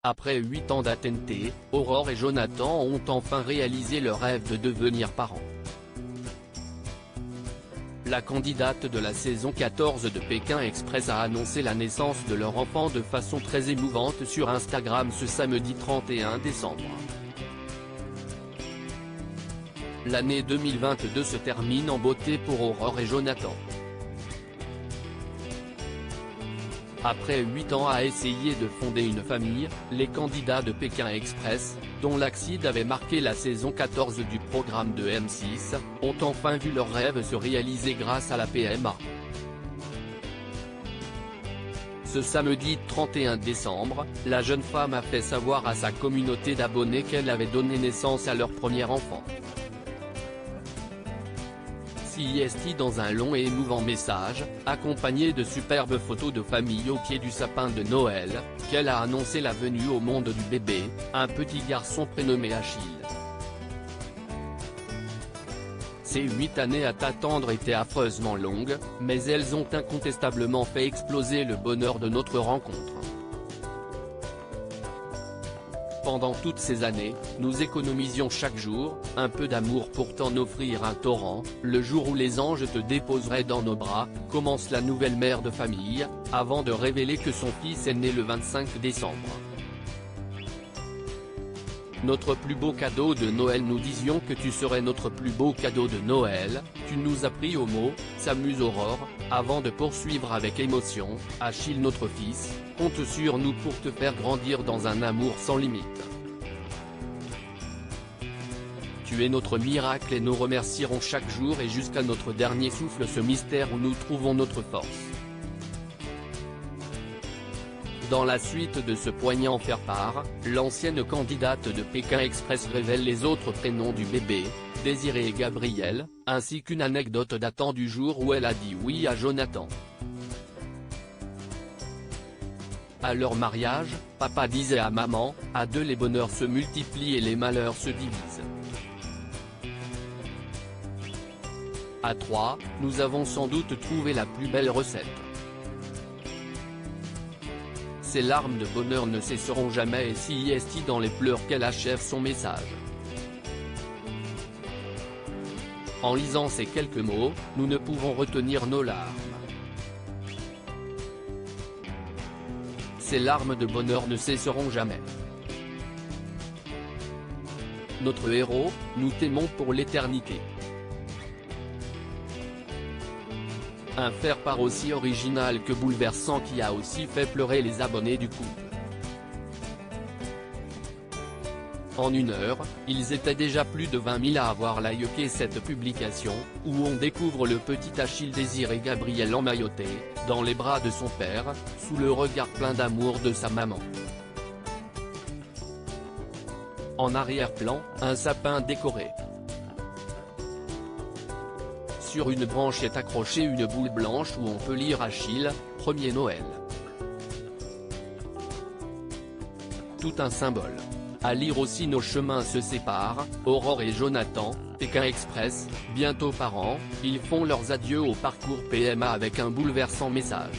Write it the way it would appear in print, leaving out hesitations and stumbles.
Après 8 ans d'attente, Aurore et Jonathan ont enfin réalisé leur rêve de devenir parents. La candidate de la saison 14 de Pékin Express a annoncé la naissance de leur enfant de façon très émouvante sur Instagram ce samedi 31 décembre. L'année 2022 se termine en beauté pour Aurore et Jonathan. Après 8 ans à essayer de fonder une famille, les candidats de Pékin Express, dont l'accident avait marqué la saison 14 du programme de M6, ont enfin vu leur rêve se réaliser grâce à la PMA. Ce samedi 31 décembre, la jeune femme a fait savoir à sa communauté d'abonnés qu'elle avait donné naissance à leur premier enfant. CIST dans un long et émouvant message, accompagné de superbes photos de famille au pied du sapin de Noël, qu'elle a annoncé la venue au monde du bébé, un petit garçon prénommé Achille. Ces 8 années à t'attendre étaient affreusement longues, mais elles ont incontestablement fait exploser le bonheur de notre rencontre. Pendant toutes ces années, nous économisions chaque jour, un peu d'amour pour t'en offrir un torrent, le jour où les anges te déposeraient dans nos bras, commence la nouvelle mère de famille, avant de révéler que son fils est né le 25 décembre. Notre plus beau cadeau de Noël, nous disions que tu serais notre plus beau cadeau de Noël, tu nous as pris au mot, s'amuse Aurore, avant de poursuivre avec émotion, Achille notre fils, compte sur nous pour te faire grandir dans un amour sans limite. Tu es notre miracle et nous remercierons chaque jour et jusqu'à notre dernier souffle ce mystère où nous trouvons notre force. Dans la suite de ce poignant faire-part, l'ancienne candidate de Pékin Express révèle les autres prénoms du bébé, Désiré et Gabriel, ainsi qu'une anecdote datant du jour où elle a dit oui à Jonathan. À leur mariage, papa disait à maman, à deux les bonheurs se multiplient et les malheurs se divisent. À trois, nous avons sans doute trouvé la plus belle recette. Ces larmes de bonheur ne cesseront jamais et CIST dans les pleurs qu'elle achève son message. En lisant ces quelques mots, nous ne pouvons retenir nos larmes. Ces larmes de bonheur ne cesseront jamais. Notre héros, nous t'aimons pour l'éternité. Un faire-part aussi original que bouleversant qui a aussi fait pleurer les abonnés du couple. En une heure, ils étaient déjà plus de 20 000 à avoir liké cette publication, où on découvre le petit Achille Désiré Gabriel emmailloté, dans les bras de son père, sous le regard plein d'amour de sa maman. En arrière-plan, un sapin décoré. Sur une branche est accrochée une boule blanche où on peut lire Achille, premier Noël. Tout un symbole. À lire aussi Nos chemins se séparent, Aurore et Jonathan, Pékin Express, bientôt parents, ils font leurs adieux au parcours PMA avec un bouleversant message.